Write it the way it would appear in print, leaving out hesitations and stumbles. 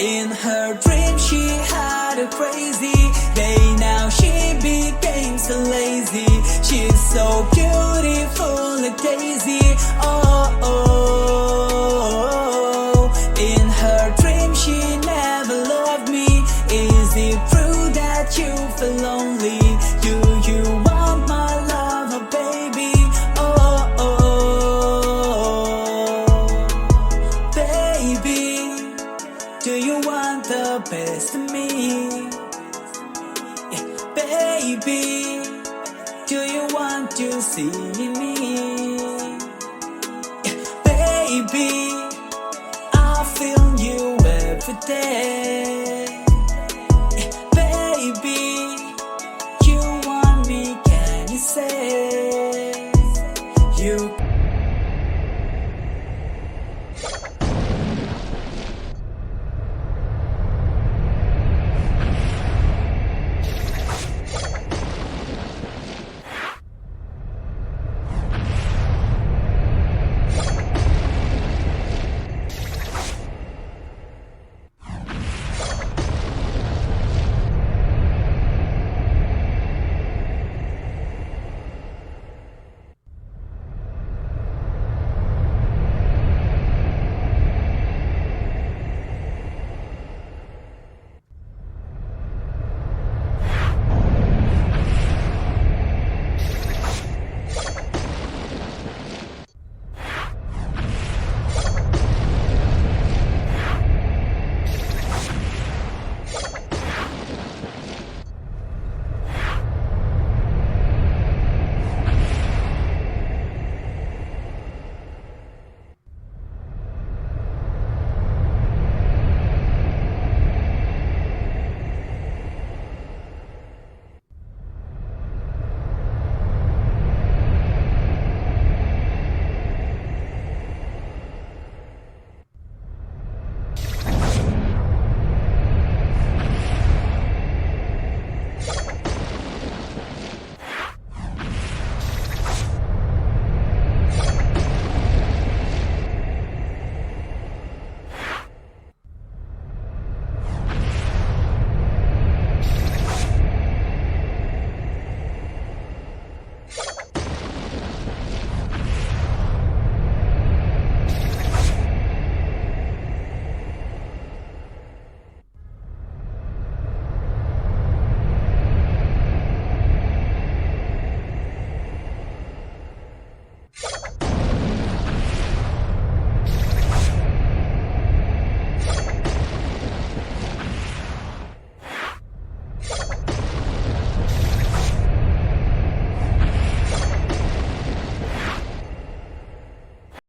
In her dream she had a crazy day. Now she became so lazy. She's so beautiful like Daisy. Oh, oh. In her dream she never loved me. Is it true that you feel lonely? Do you want my love, oh baby? Oh, oh. Baby, do you want the best of me? Yeah, baby, do you want to see me? Yeah, baby, I feel you every day. Yeah, baby, you want me, can you say? You